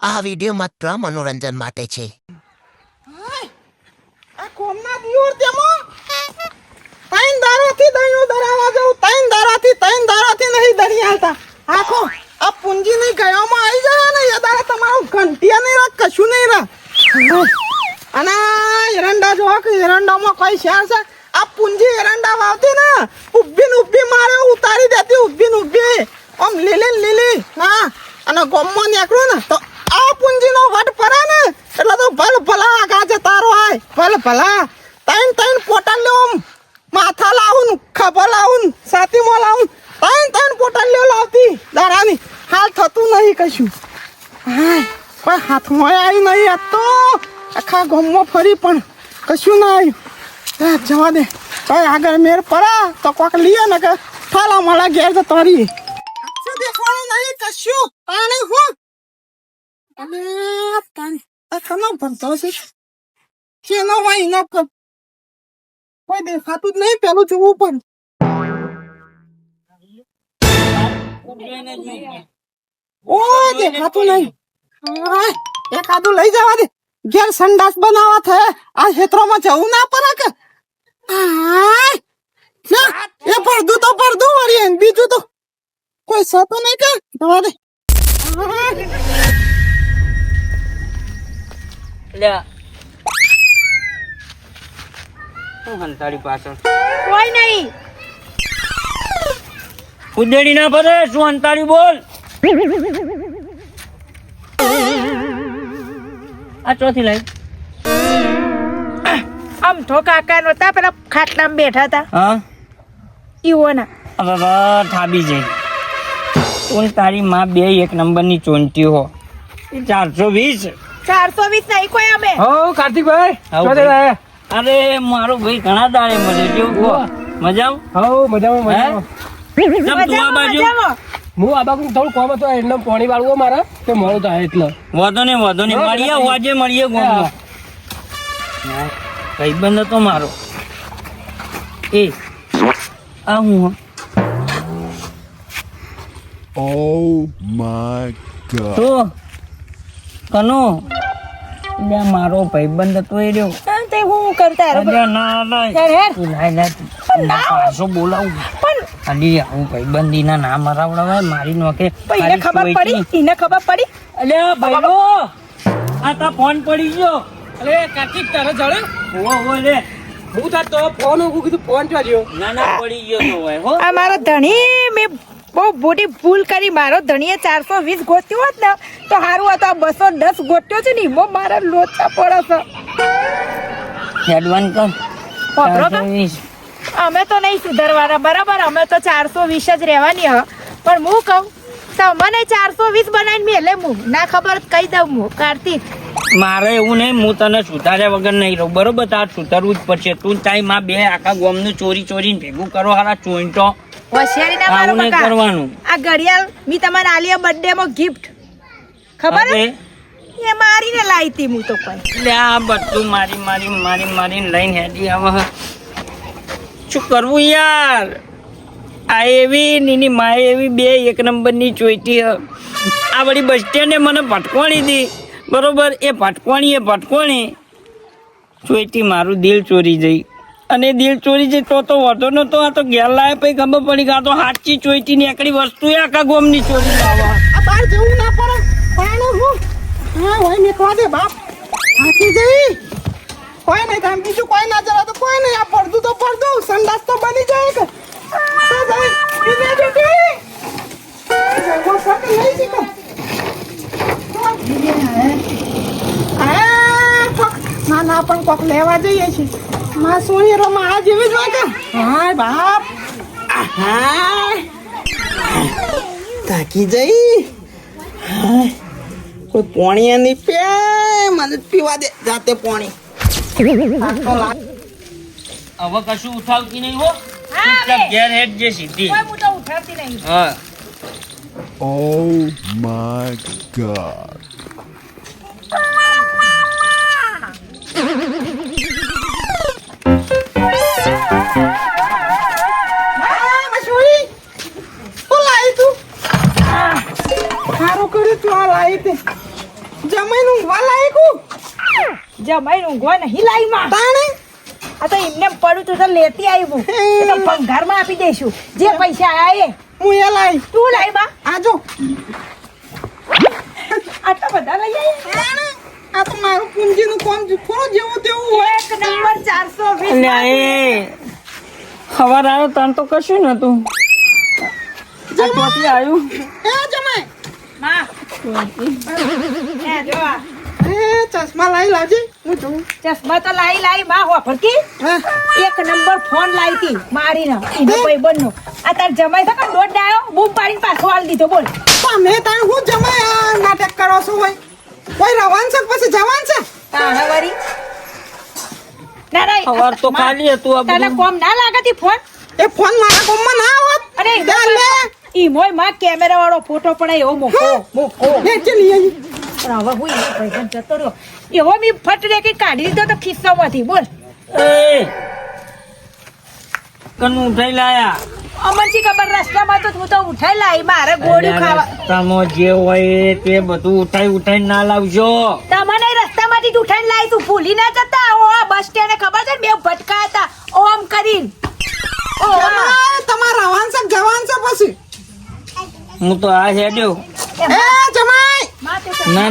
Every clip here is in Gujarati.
આ વિડીયો માત્ર મનોરંજન માટે છે. આ કોમના દિયોર તેમાં ત્રણ દારાથી દહીંઓ દરાવા જાઉં ત્રણ દારાથી નહીં દરી હાલતા આખો આ પૂંજી નહીં ગયામાં આવી જાય ને એ દાડા તમારો ઘંટિયા નહીં રાખ કશું નહીં રાખ અને એરંડા જો કે એરંડામાં કોઈ શેર છે આ પૂંજી એરંડા વાવતી ને ઊભી મારે ઉતારી દેતી ઊભી આમ લીલી હા અને ગોમમાં નીકળું ને તો આ પૂંજીનો વટ પડે ને એટલે તો ભલા આગા જતા રહો ભલા ત્રણ પોટલ લેવું માથા લાવું ખભા લાવું છાતીમાં લાવું ત્રણ પોટલ લાવતી દારાની હાલ થતું નહીં કશું હાય કોઈ હાથમાં આવી નહીં આ તો આખા ગામમાં ફરી પણ કશું ના આવ્યું જવા દે કોઈ આગળ મેર પડા તો કોક લીએ ને કે થાલા માળા ઘેર જતો રહી દેખવાનું નહીં કશું પાણી હું અને પાણી આ ખાનો ભરતો છે શેનો હોય એનો કોઈ દેખાતું જ નહીં પેલું જોવું પણ ઓ દેખાતું નહીં એકાદું લઈ જવા દે ઘેર સંડાસ બનાવવા થયા આ ક્ષેત્રોમાં જવું ના પડે કે એ પડદું તો પડદું વળી બીજું તો કોઈ સતો નહીં કે જવા દે હંતાડી પાછળ કોઈ નહીં ઉદેડી ના પડે શું હંતાડી બોલ આ ચોથી લાઈ આમ તો કાકા નતા પેલા ખાટલામાં બેઠા હતા હા ઈવોના હવે ઠાબી જઈ તું તારી માં બે એક નંબરની ચોંટી હો 420 420 નહીં કોઈ અમે હો કાર્તિકભાઈ અરે મારો ભાઈ ઘણા દાડે મળે કેવું મજા હો મજામાં હું આ બાજુ થોડું કોમ હતો એટલે પાણી વાળવું મારા તો મોડું થાય એટલે વાંધો નહીં મળીએ વાજે મળીએ ગોમમાં ભાઈબંધ હતો મારો એ આ હું Oh my God. તો કનો એટલે મારો ભાઈબંધ હતો એ રહ્યો તે હું કરતા અરે ના હેર તું લાય પાછો બોલાવું પણ અલી હું ભાઈબંધીના નામ હરાવડાવાય મારી નોકે એને ખબર પડી અલ્યા ભાઈઓ આ તા ફોન પડી ગયો અરે કાર્તિક તારે જડે ઓ લે હું તાર તો ફોન હું કીધું ફોન ચાલ્યો ના પડી ગયો તો હોય હો આ મારો ધણી મેં બહુ મોટી ભૂલ કરી મારો ધણીએ 420 ગોત્યો હોત ને તો સારું હતું આ 210 ગોત્યો છે ને એમાં મારા લોચા પડે છે એડવાન કર વાપરો તો? અમે તો નહીં સુધારવાના બરાબર અમે તો 420 જ રહેવાની હ પણ હું કહું તમને 420 બનાવીને મેલે હું ના ખબર કહી દઉં હું કાર્તિક મારે એવું નહીં હું તને સુધાર્યા વગર નહીં રહું બરોબર તાર સુધારવું જ પડશે તું તાઈ માં બે આખા ગોમનું ચોરીને ભેગું કરો હારા ચોઈન્ટો હોશિયારી ના મારો આવું નહીં બકા કરવાનું આ ઘડિયાળ મી તમારા આલિયા બર્થડે માં ગિફ્ટ ખબર હે? એ મારીને લાવી હતી હું તો કોઈ એટલે આ બધું મારી લઈને હેડી આવે શું કરવું યાર આ એવી નીની માએ એવી બે એક નંબરની ચોઈટી આ વળી બસ સ્ટેન્ડે મને ભટકોણી દી બરોબર એ ભટકોણી ચોઈટી મારું દિલ ચોરી જઈ અને દિલ ચોરી જઈ તો વધો નતો આ તો ઘેર લાવે પછી ખબર પડી કે આ તો સાચી ચોઈટી નીકળી વસ્તુ આખા ગોમની ચોરી લાવવા આ બાર જવું ના પડે પાણી હું હા હોય નીકળવા દે બાપ હાથી જઈ કોઈ નહીં થાય બીજું કોઈ ના જરા તો કોઈ નહીં આ પડદું તો પડદું સંડાસ તો બની જાય કે ના પણ કોક લેવા જઈએ છીએ માં સોની માં આ જેવી જ હોય કે હાય બાપ થાકી જઈ કોઈ પોણી ની પે મને પીવા દે જાતે પોણી હવે કશું ઉઠાવતી નહીં હો ઘેર હેડ જે સીધી હું તો ઉઠાવતી નહીં હા Oh my God. જમાઈને ઊંઘવા લાયકું જમાઈ ઊંઘવા નહીં લાવી માં તાણે આ તો એમને પડ્યું તું તો લેતી આવ્યું એ તો ભંગારમાં આપી દઈશું જે પૈસા આયા એ હું એ લાઈ તું લાવી બા આજો આટલા બધા લઈ આવી તાણે આ તો મારું પૂંજીનું કોમ થોડું જેવું તેવું હોય એક નંબર 420 એટલે એ ખબર આવ્યો તને તો કશું નતું આ ચોથી આવ્યું એ જમાઈ માં એ જો આ એ ચશ્મા લાઈ લાવજે હું જોઉં ચશ્મા તો લાઈ માં હો ફરકી હા એક નંબર ફોન લાવી હતી મારીને ઈનો ભાઈબંધનો આ તાર જમાઈ છે કે દોડ ડાયો બૂમ પાડીને પાછો આલી દીધો બોલ તમે તાણ હું જમાઈ આ નાટક કરો છો હોય કોઈ રવાન છે કે પછી જવાન છે તાણે વરી ના ના ખબર તો ખાલી હતું આ તને બધું કોમ ના લાગતી ફોન એ ફોન મારા કોમમાં ના આવત અરે જા લે ઈ મોય માં કેમેરા વાળો ફોટો પડાય એવો મોકો લે ચલી આવી પણ હવે હું ઈ ભાઈબંધ જતો રહ્યો એવો મી ફટ રે કે કાઢી દીધો તો ખિસ્સામાંથી બોલ એ કનું ઉઠાઈ લાયા અમરજી ખબર રસ્તામાં તો હું તો ઉઠાઈ લાવી મારે ગોળ્યું ખાવા રસ્તામાં જે હોય તે બધું ઉઠાઈ ના લાવજો તમને રસ્તામાંથી જ ઉઠાઈને લાવી તું ભૂલી ના જતા ઓ આ બસ સ્ટેન્ડે ખબર છે ને બે ભટકા હતા ઓમ કરીને ઓ જમાઈ તમારા રવાન છે કે જવાન છે પછી હું તો આ હેડ્યો એ જમાઈ ના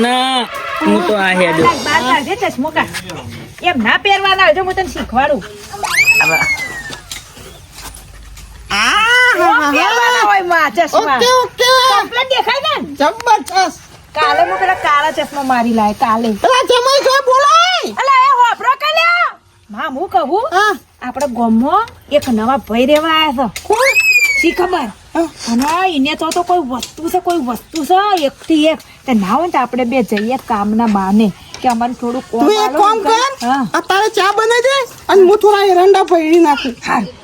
હું તો આ હેડ્યો બાર કાઢે ચશ્મો કાઢ એમ ના પહેરવાના જો હું તને શીખવાડું ઓમ પહેરવાના હોય માં ચશ્મા ઓકે ઓકે કમ્પ્લેટ દેખાય ને જબરજસ્ત કાલે હું પેલા કાળા ચશ્મા મારી લાય કાલે પેલા જમાઈ જોઈ બોલાય અલા એ હોપરો કલ્યા માં હું કહું હા આપણે ગામમાં એક નવા ભાઈ રહેવા આવ્યા છે કોણ શી ખબર અને એને તો કોઈ વસ્તુ છે એકથી એક તે ના હોય ને તો આપણે બે જઈએ કામના બાને કે અમારે થોડું કોમ તું એક કામ કર હા અત્યારે ચા બનાવી દે અને હું થોડા એરંડા ભરી નાખું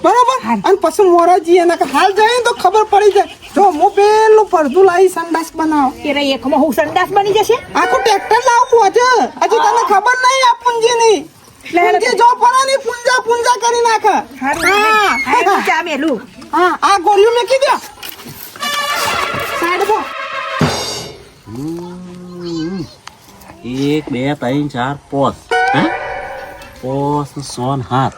બરોબર હાર. અને પછી મોરા જઈએ ને હાલ જઈએ તો ખબર પડી જાય જો હું પેલું પડદું લાવી સંડાસ બનાવો એ એકમાં હું સંડાસ બની જશે આખું ટ્રેક્ટર લાવવું હજુ હજી તને ખબર નહીં આ પૂંજીની પૂંજી જો પડે ની પૂંજા કરી નાખે હા ચા મેલું હા આ ગોળીઓ મેકી દો સાઈડ પર 1 2 3 4 5 હે 5 સોન હાથ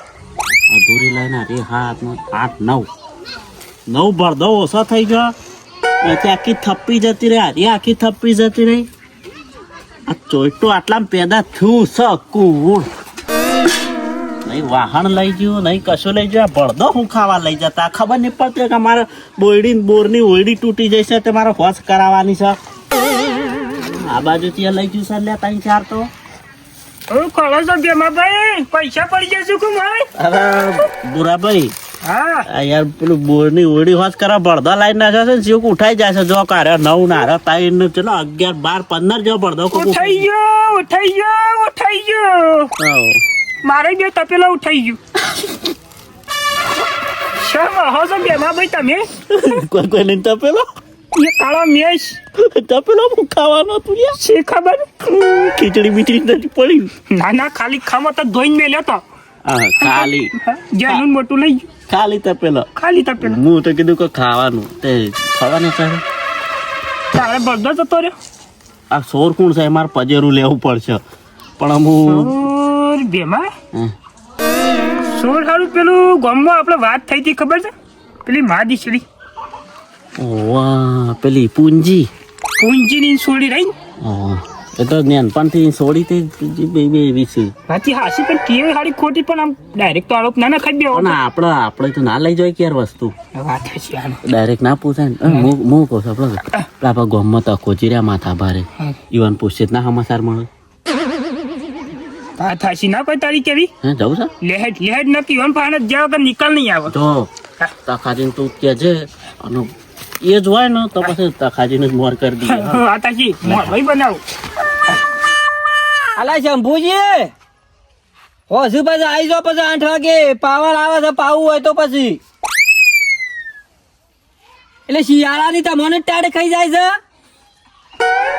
અધૂરી લાઈન રે હાથ 8 9 ભરદો ઓછો થઈ ગયો એટલે આખી થપ્પી જતી રહી હારી આખી થપ્પી જતી રહી આ ચોઈટું આટલામાં પેદા થયું શકું નહીં વાહન લઈ ગયું નહીં કશું લઈ ગયું ભરદો હું ખાવા લઈ જતા ખબર નહીં પડતી કે મારે બોરની ઓયડી તૂટી જશે તે મારે હોશ કરાવવાની છે આ બાજુ ત્યાં લઈ ગયું સર લે 3 4 તો હું ખરો છો ભેમાભાઈ પૈસા પડી જશે કે ભાઈ અરે બુરાભાઈ હા આ યાર પેલું બોરની ઓયડી હોશ કરા ભરદો લાઈન નાખે છે જીવ ઉઠાઈ જાય છે જો કારે 9 નારે 3 ચલો 11 12 15 જેવો ભરદો ઉઠાઈ ગયો મારે બે તપેલા ઉઠાઈ ગયું શર્મા હો છો ભેમાભાઈ તમે કોઈ નહીં તપેલો એ કાળા મેશ તપેલો હું ખાવાનો તું યાર છે ખબર ખીચડી બીચડી નથી પડી ના ખાલી ખાવા તો ધોઈને મેલ્યો તો હા ખાલી જેનું મોટું લઈ ગયું ખાલી તપેલો ખાલી તપેલા હું તો કીધું કે ખાવાનું તે ખાવાનું છે તારે બળદો જતો રહ્યો આ સોર કોણ છે મારે પજેરું લેવું પડશે પણ હું સોર ભેમા સોર હારું પેલું ગામમાં આપણે વાત થઈ હતી ખબર છે પેલી મા દીસડી વાહ પેલી પૂંજીની સોડી રહી ઓહ એ તો નાનપણથી છોડી તે બે એવી છે હાથી હાસી પણ કેવી હારી ખોટી પણ આમ ડાયરેક્ટ તો આરોપ ના નખાઈ દેવો પણ આપણે તો ના લઈ જાય કે યાર વસ્તુ વાત છે આનો ડાયરેક્ટ ના પૂછાય ને હું કહું છું આપણે ગામમાં તો ખોજી રહ્યા માથા ભારે ઈવન પૂછે ના સમાચાર મળે વાત હાસી ના કોઈ તારી કેવી હે જવું છે લેહેડ નક્કી વન ફાન જ્યાં વગર નિકાલ નહીં આવે જો તખાજીને તું કહેજે અને એ જ હોય ને તો પછી તખાજીને જ મોર કરી દઈએ વાત હાસી ભાઈ બનાવું અલા શંભુજી હોસી પછી આવી જાઓ પછી 8 વાગે પાવર આવે છે પાવું હોય તો પછી એટલે શિયાળાની તમને ટાઢ ખાઈ જાય છે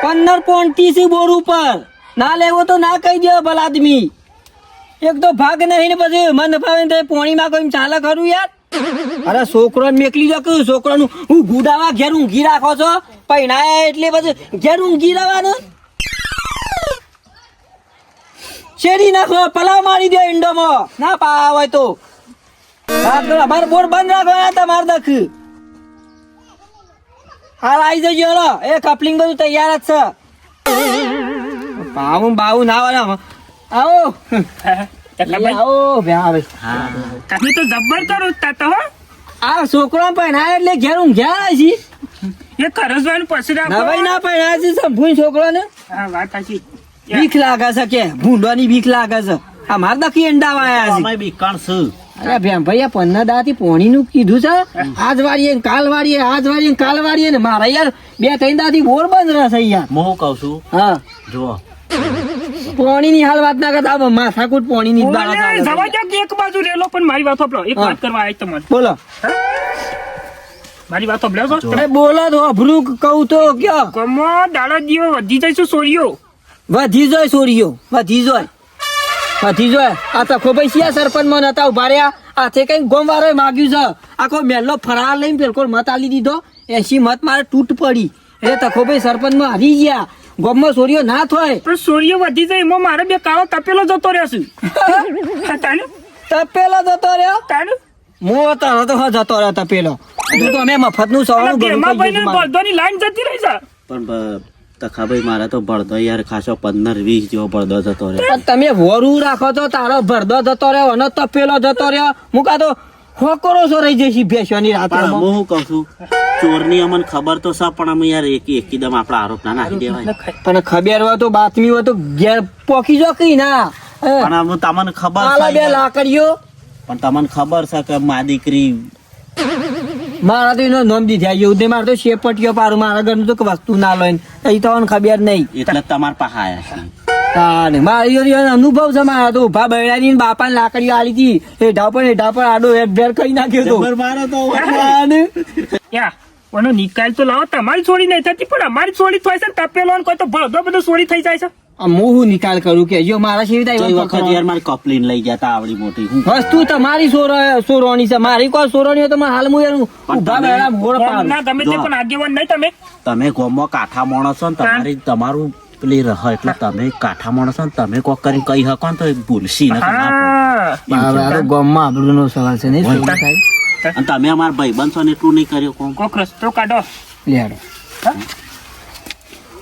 15.30 બોર ઉપર ના લેવો તો ના કહી દો ભલા આદમી એક તો ભાગ નહીં ને પછી મન ફાવે તો પોણીમાં કોઈ ચાલે ખરું યાર અરે છોકરાને મેકલી જો કયું છોકરાનું હું ગુડાવા ઘેર ઊંઘી રાખો છો પૈણાયા એટલે પછી ઘેર ઊંઘી રહેવાનું શેરી નાખો, પલાવ મારી દે ઈંડોમાં. ના પા હોય તો અમારે બોર બંધ રાખવાના તમારે દખ. હાલ આવી જજો. હલો એ કપલિંગ બધું તૈયાર જ છે. પાવું બાવું ના આવે. આવો આવો ભાઈ. તમે તો જબ્બર કરો તાતા હો. આ છોકરો પહેણાય એટલે ઘેર ઊંઘ્યા છે. એ કરસવાનું પછી રાખો. નવાઈ ના પહેણાય છે સંભૂન છોકરો ને. હા વાત સાચી. બીક લાગે છે કે ભૂંડવાની બીક લાગે છે. આ માર દખી અંડા વાયા છે. અમે બીકાણ છું. અરે બેન ભાઈ 15 દાથી પોણી નું કીધું છે. આજ વાળીએ ને કાલ વાળીએ, આજ વાળીએ ને કાલ વાળીએ ને મારા યાર 2-3 દાથી બોર બંધ રહેશે યાર. હું કહું છું હા જો પોણી ની હાલ વાત ના કરતા માથાકૂટ પોણી ની જ ઓલે, બાળા ચાલે જવા છે. દો કે એક બાજુ રેલો પણ મારી વાત સાંભળો. એક હા. વાત કરવા આવી તમને. બોલો મારી વાત સાંભળો છો. અરે બોલો તો અભરું કહું તો કયો કમો દાડા દીવો વધી જઈશું સોરીઓ. વધી જોય સોરીઓ વધી જોય વધી જોય. આ તખો ભાઈ સિયા સરપંચ માં નતા ઉભા રહ્યા. આથે કઈ ગોમ વાળો માગ્યું છે. આખો મેલ્લો ફરાર લઈને બિલકુલ મત આલી દીધો. 80 મત મારે તૂટ પડી એટલે તખો ભાઈ સરપંચ માં હારી ગયા. ગોમમાં સોરીઓ ના થાય. પણ સોરીઓ વધી જાય એમાં મારે બે કાળો તપેલો જતો રહેશે. તાને તપેલો જતો રહ્યો. તાને મો તારો તો હા જતો રહ્યો તપેલો. તું તો અમે મફત નું સવારું ગણું બેમાં કરી ભાઈને દીધું મારે. બળદોની લાઈન જતી રહી છે. પણ તખાભાઈ મારે તો બળદો યાર ખાસો 15-20 જેવો બળદો જતો રહે. પણ તમે વોરું રાખો તો તારો ભરદો જતો રહ્યો અને તપેલો જતો રહ્યો. મુકા તો હોકરો સો રહી જશે ભેંસોની પણ રાત્રે. હું શું કહું છું ચોરની અમને ખબર તો છે પણ અમે યાર એકદમ આપણા આરોપ ના નાખી દેવાય. પણ ખબર હોય તો બાતમી હોય તો ઘેર પોકી જો કઈ ના. પણ અમે તમને ખબર આલા બે છે લાકડીઓ પણ તમને ખબર છે કે મા દીકરી મારા તો એનો નામ દીધા એવું નહીં. મારે તો શેપટીઓ પારું. મારા ઘરનું તો કઈ વસ્તુ ના લો એ તો મને ખબર નહીં. એટલે તમારા પાસે આયા છે. તાને મારી જોડે અનુભવ છે. મારા તો ઉભા બૈરાની બાપા લાકડીઓ આલી હતી. હેઠા પર આડો એક ભેર કરી નાખ્યો તો. જબર મારે તો તાને. યા ઓનો નિકાલ તો લાવો. તમારી છોડી નહીં થતી પણ અમારી છોડી થાય છે. ને તપેલો ને કોઈ તો બળદો બધું છોડી થઈ જાય છે. આ હું નિકાલ કરું કે જો મારા શેવી તો એ થાય વખત યાર મારી કપલીન લઈ ગયા તા આવડી મોટી. હું વસ્તુ તમારી સોરોની છે. મારી કોઈ સોરોની હોય તો મારે હાલ હું યાર ઉભા બૈરા મોડ પાડું. ના ગમે તે પણ આગેવાન નહીં તમે. તમે ગામમાં કાઠા માણસ છો ને તમારું પેલી રહ એટલે તમે કાઠા માણસ છો ને તમે કોક કરીને કહી શકો ને તો એ ભૂલશી ને હા આ તો ગામમાં આબરૂનો સવાલ છે નહીં શું થાય? અને તમે અમારા ભાઈબંધ છો ને એટલું નહીં કર્યો કોમ. કોક રસ્તો કાઢો. લેડો.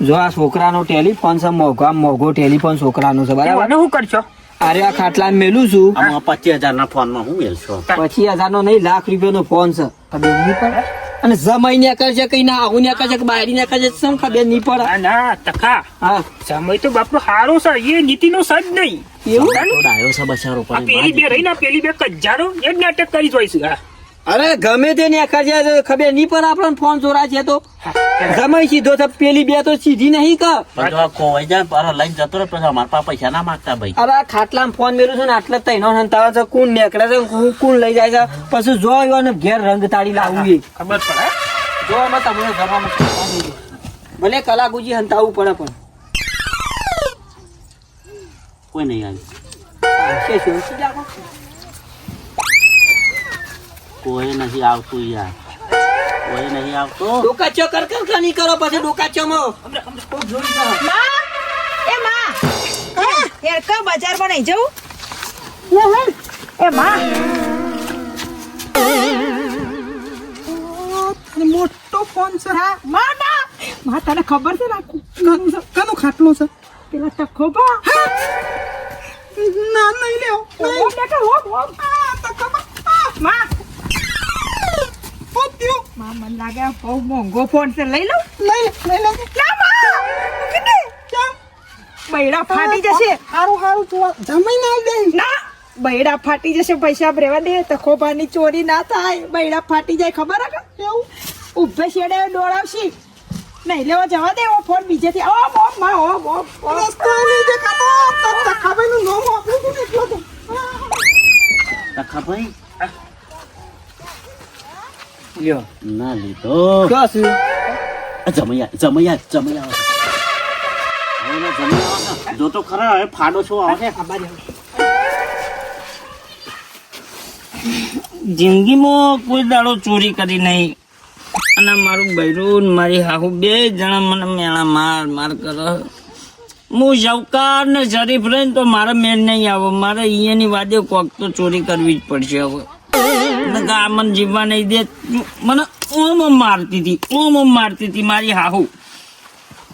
જો આ છોકરાનો ટેલિફોન છે મોઘો ટેલિફોન છોકરાનો છે બરાબર. મને શું કરશો? અરે આ ખાટલા મેલું છું. આમાં 25,000 ના ફોન માં હું મેલશો? 25,000 નો નહીં ₹1,00,000 નો ફોન છે. ખબર નહીં પડે. અને જમાઈ ને કરશે કઈ ના આવું ને કરશે કે બાયરી ને કરશે શું ખબર નહીં પડે. ના ના તખા હા સમય તો બાપનો હારો છે. એ નીતિનો સજ નહીં. એવું તો ડાયો છે બચારો આ પણ પેલી બે રહી ને પેલી બે કજારો એ જ નાટક કરી જોઈશું. હા અરે ગમે તે ને કરશે તો ખબર નહીં પડે. આપણને ફોન ચોરા છે તો જમાઈ સીધો છે. પેલી બે તો સીધી નહીં કર. પણ જો આ ખોવાઈ જાય પર લઈને જતો રહે પછી અમારા પાસે પૈસા ના માંગતા ભાઈ. અરે આ ખાટલામાં ફોન મેલું છે ને આટલે તૈનો સંતાવે છે. કોણ નીકળે છે કોણ લઈ જાય છે. પછી જો આવ્યો ને ઘેર રંગ તાળી લાવવું એ ખબર પડે. જો આમાં તમને જવામાં ભલે કલાકુજી હંતાવવું પડે પણ કોઈ નહીં આવ્યું. આવશે શું? શું જાગો? કોઈ નહીં આવતું યાર. કોઈ નહીં આવતું. ડોકાચો કર નહીં કરો પછી ડોકાચોમાં માં એ માં યાર કા બજારમાં નહીં જવું. એ માં મોટો ફોન છે. હા માં ના માં તને ખબર છે ને કાનો ખાટલો છે? પેલા તખો બા ના નહીં લેવો. ઓમ બેટા ઓમ માં પોત્યો માં મને લાગે બહુ મોંઘો ફોન છે. લઈ લઉં. લઈ લે ના માં મૂકી દે. બૈડા ફાટી જશે. હારું જોવા જમાઈ ના દે. ના બૈડા ફાટી જશે. પૈસા રહેવા દે. તખો બાની ચોરી ના થાય. બૈડા ફાટી જાય ખબર હે કે એવું ઉભે છેડે દોડાવશી નહીં લેવા જવા દે. ઓ ફોન બીજેથી ઓમ ઓમ માં ઓમ ઓમ ઓમ. રસ્તો નહીં દેખાતો. તો તખાભાઈનું નામ આપ્યું હતું ને એટલો તો. તખાભાઈ લ્યો ના લીધો. શું છે? જમૈયા જો તો ખરા હવે ફાડો છો આવે. જિંદગીમાં કોઈ દાડો ચોરી કરી નહીં. અને મારું બૈરું મારી હાહુ બે જણા મને મેળા માર કરે. હું જવકાર ને શરીફ રહીને તો મારા મેન નહીં આવે. મારે અહીંયાની વાદે કોક તો ચોરી કરવી જ પડશે હવે. નકર આ મને જીવવા નહીં દે. મને ઓમ મારતી હતી મારી હાહુ.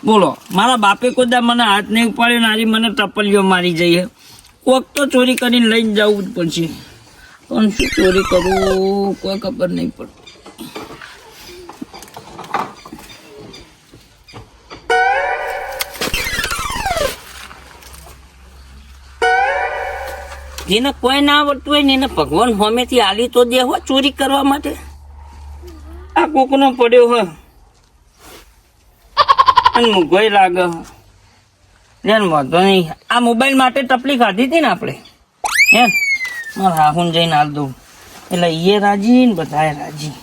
બોલો, મારા બાપે કોદા મને હાથ નહીં ઉપાડ્યો, નારી મને ટપલીઓ મારી જઈએ. કોક તો ચોરી કરીને લઈને જવું જ પડશે. પણ શું ચોરી કરું કોઈ ખબર નહીં પડતી. જેને કોઈ ના આવડતું હોય ને એને ભગવાન હોમેથી આલી તો દે હો ચોરી કરવા માટે. આ કોકનો પડ્યો હોય અને મૂંઘોય લાગે. જેને વાંધો નહીં. આ મોબાઈલ માટે ટપલી ખાધી હતી ને આપણે, હે મારા હાહુન જઈને હાલ દઉં એટલે એ રાજી ને બધાએ રાજી.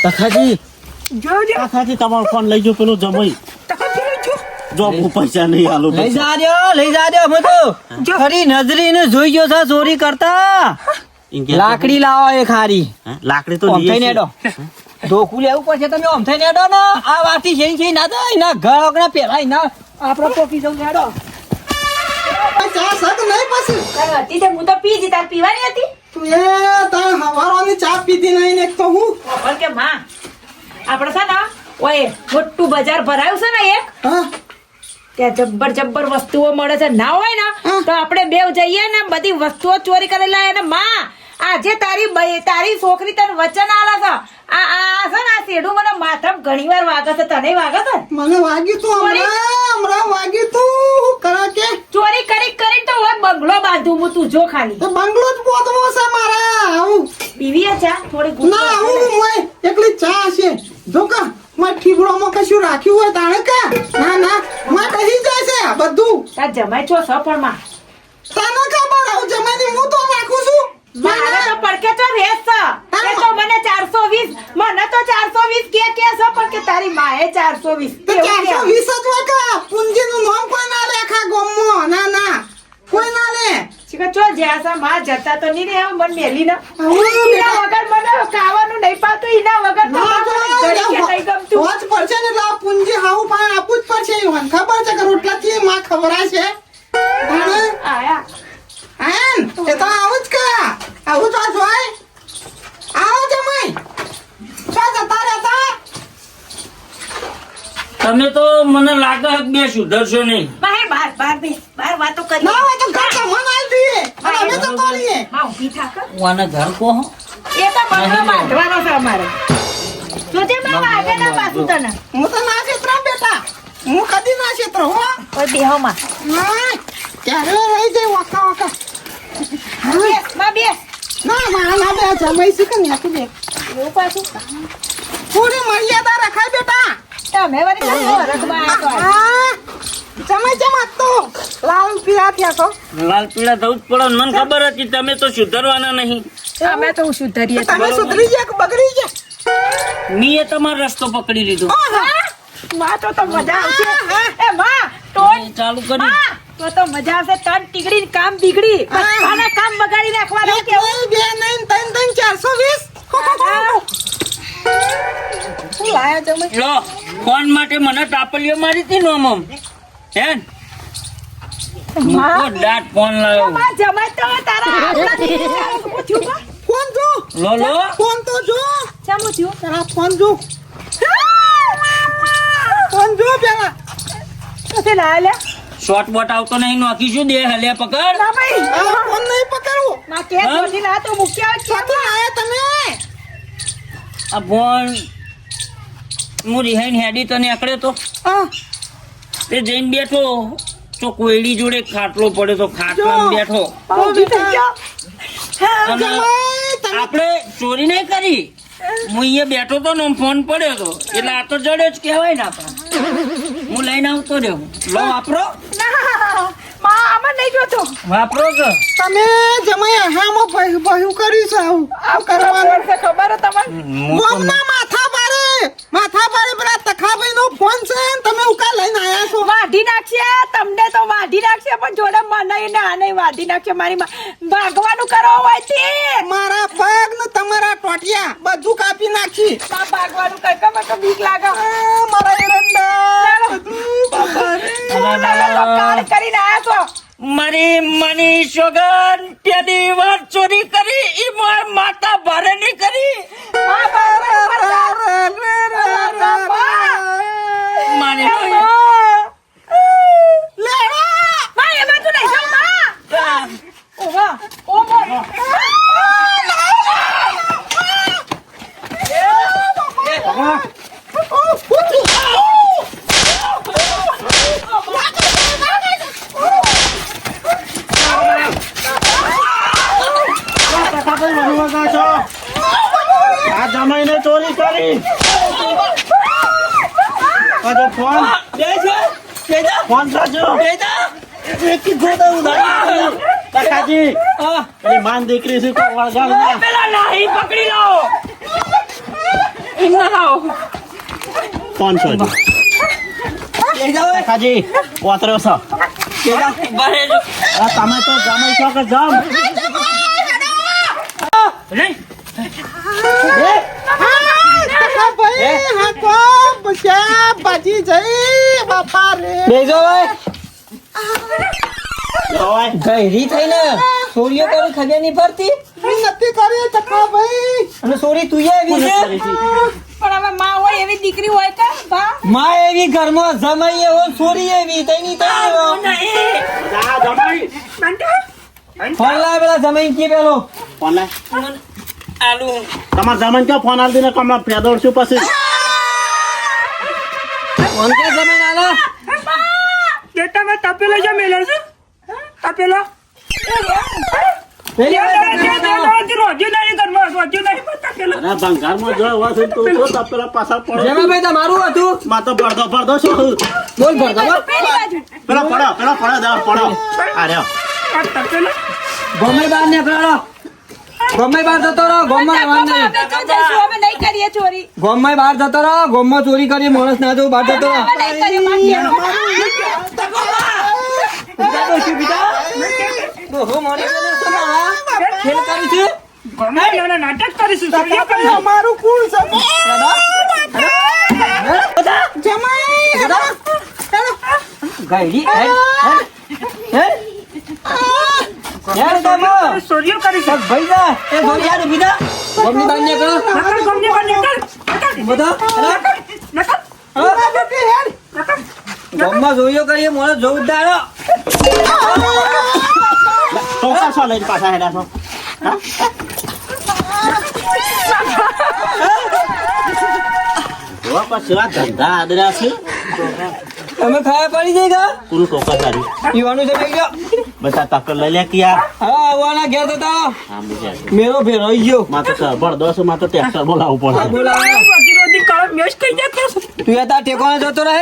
તખાજી જોજો તખાજી તમારો ફોન લઈ જો પેલો જમાઈ જો હું પૈસા નહીં આલો લઈ જાજો અમે તો ખરી નજરીને જોઈ ગયો છે ચોરી કરતા. લાકડી લાવો એક હારી. લાકડી તો આમ લઈએ થઈને છીએ. એડો ધોકું લેવું પડશે. તમે આમ થઈને એડો ને આ વાતી છે ના થાય ના ઘર ઓગણા પેલા ના આપડે પોકી જવું એડો. ચા સક નહીં પછી હતી તે હું તો પી જી તાર પીવાની હતી તું એ તાર હવારોની ચા પીધી નહીં ને એક તો હું ખબર કે માં આપણે છે ને ઓય મોટું બજાર ભરાયું છે ને એક હા ત્યાં જબ્બર વસ્તુઓ મળે છે. ના હોય ને તો આપણે બેવ જઈએ ને બધી વસ્તુઓ ચોરી કરી લાય. અને માં આજે તારી છોકરી તને વચન આલે છે. આ છે ને આ શેડું મને માથામાં ઘણી વાર વાગે છે. તને વાગે છે મને વાગ્યું તું હમણાં વાગ્યું તું હું કરે કે ચોરી કરી તો હોય બંગલો બાંધું હું તું જો ખાલી તો બંગલો જ પોતવો છે મારા આવું પીવી ચા થોડી ના આવું મોય એકલી ચા છે જો કા માં ઠીબડોમાં કશું રાખ્યું હોય તાણે કે ના માં કહી જાય છે આ બધું તાર જમાઈ છો સફળ માં તને ખબર આવું જમાની હું તો રાખું છું મારે તો પડકે તો રેસ છે. એ તો મને 420 મને તો 420 કે છે પણ કે તારી માએ 420 તો 420 જ હોય કે પુંજીનું નામ કોઈ ના લે આખા ગામમાં ના કોઈ ના લે ચીકા ચો જ્યાં સા માં જતા તો નહીં રે મન મેલી ના આવું ઈના વગર મને ખાવાનું નહીં પાતું. ઈના વગર તો મને ઘડી કે નહીં ગમતું. હોજ પડશે ને એટલે આ પુંજી હાવું પાણ આપવું જ પડશે ઈવન ખબર છે કે રોટલાથી માં ખવરાય છે તાણે આયા આયન એ તો આવું જ કા આવું તો જોય આવો જમાઈ શું જતા રહેતા તમે તો મને લાગે છે કે બે સુધરશો નહીં. બાર વાતો કરી ના હોય તો ઘર કમાન આવી દઈએ અને અમે તો તોડીએ માં ઊભી થાક આના ઘર કહો. એ તો બંગલો બાંધવાનો છે અમારે. જોજે માં વાગે ના પાછું તને હું તો ના છેતરા બેટા હું કદી ના છેતરો હો કોઈ બેહો માં ના ક્યારે રહી જાય વાકા બેસ માં બેસ ના બે જમાઈ છે કે ને તું બે એવું પાછું પૂરી મર્યાદા રખાય બેટા તમે વળી કાંઈ વરસમાં આવ્યા છો. જમાઈ જમા તો લાલ પીળા થયા છો લાલ પીળા થવું જ પડે ને. મને ખબર હતી તમે તો સુધરવાના નહીં. અમે તો સુધરીએ તમે સુધરી ગયા કે બગડી ગયા મીએ તમારો રસ્તો પકડી લીધો. માં તો મજા આવશે. એ માં ટોન ચાલુ કરી માં તો મજા આવશે. તન ટીકડી ને કામ બીગડી અને કામ બગાડી નાખવાનું કેવું બે નહીં ત્રણ 420 શું લાયા તમે લો ફોન માટે મને ટાપલીઓ મારી હતી નો મમ હે મૂકો દાટ ફોન લાવ્યો. માં જમાઈ તો તારા હાથમાંથી પૂછ્યું કા? ફોન જો લો ફોન તો જો ચામું થયું તારા ફોન જો પેલા કસે લાયા લે શોર્ટ બોટ આવતો નહીં નોખીશું દે હલે પકડ. ના ભાઈ આ ફોન નહીં પકડવો માં કે જોડી ના તો મૂક્યા જ ક્યાંથી આયા તમે આ ફોન હું રિહાઈને હેડી તને આકડ્યો તો તે જઈને બેઠો તો કોયડી જોડે ખાટલો પડ્યો તો ખાટલામાં બેઠો. ઊભી થઈ ગયો અને આપણે ચોરી નહીં કરી. હું અહીંયા બેઠો તો ને ફોન પડ્યો તો એટલે આ તો જડ્યો જ કહેવાય ને આપણે. હું લઈને આવતો રહ્યો. લો વાપરો ના માં આમાં નહીં જોતો વાપરો કે તમે જમાઈ હામાં ભયું કર્યું છે આવું કરવાનું ખબર છે તમને હું તો ગોમના માથા પારે પેલા તખાભાઈ નો ફોન છે ને તમે ઉકા લઈને આયા છો વાઢી નાખશે તમને તો વાઢી નાખશે પણ જોડે મને ને આને વાઢી નાખશે મારી ભાગવાનું કરો હોય તે મારા પગ ને તમારા ટોટિયા બધું કાપી નાખી ભાગવાનું કરતા મને તો બીક લાગે મારા એરંડા બાપા રે કાળ કરીને આયા છો મારી મની સોગન તેની વાત ચોરી કરી ઈ માર માતા ભારે ની કરી મારી આ જમાઈને ચોરી કરી ફોન ફોન સાચો કાકાજી એ માન દીકરી છે કોઈ વળગાડ ના પેલા નહીં પકડી લો ઇન્ના લાવો ફોન છોડો કાકાજી પોતરો છો બરે તમે તો જમાઈ છો કે જમ નહીં ભાઈ હા તો બચ્ચા બાજી જઈ બાપા રે બેજો ભાઈ જવાય ગહેરી થઈને ચોરીઓ કરી ખબર નહીં પડતી નથી કરી ચકા ભાઈ અને ચોરી તું આવી છે પણ હવે માં હોય એવી દીકરી હોય કે બા માં એવી ઘરમાં જમાઈ એવો ચોરી એવી તઈની તઈ જા જમાઈ ફોન લાવે પેલા જમાઈ કે પેલો ફોન લે આલુ તમાર જમાન ક્યાં ફોન આલ દીને કમલા ફેદોડ છું પછી ફોન કે જમાઈ આલા બેટા મેં તપેલો જો મેલો છે તપેલો પેલી વાર રોજ્યો નહીં ઘરમાં રોજ્યો નહીં તપેલો અરે ભંગારમાં જો વાત તો તો પેલા પાછા પડો જેમાં ભાઈ તમારું હતું માં તો પડદો શું બોલ ભરતો બોલ પેલી બાજુ પેલો પડો દા પડો અરે આ તપેલો ગમે બાર ને ફરાડો ગમે બાર જતો રહો ગોમમાં રહેવાનું નહીં અમે જો જઈશું અમે નહીં કરીએ ચોરી ગોમમાં બહાર જતો રહો ગોમમાં ચોરી કરી માણસ ના જવું બહાર જતો રહો અમે નહીં કરીએ મારી ઓહો મને તો સમા ખેલ કરી છે ગમે નાના નાટક કરીશું ચોરીઓ કરીશું અમારું કુળ છે જમાઈ ગાઈડી હે યાર કામો ચોરીઓ કરીશું ભાઈ જા એ ગોળી યાર બીજા ગોમની બાર ને કરો નકર ગમે બધો ગોમમાં જોયો કરીએ મોણસ જોવું દાડો ટોકા છો લઈને પાછા હેડા છો જોવા પછી આ ધંધા આદરા છે તમે ખાયા પડી જાય કા પૂરું ટોકા તારી પીવાનું છે પી ગયો બધા તકર લઈ લે કે યાર હા આવવાના ઘેર જતા આમ બીજા મેરો ફેરવાઈ ગયો માં તો ખબર દોસો માં તો ટ્રેક્ટર બોલાવવું પડે બોલાવો રોજી રોજી કળમ મેશ કઈ જતો તું યાર તાર ટેકોને જતો રહે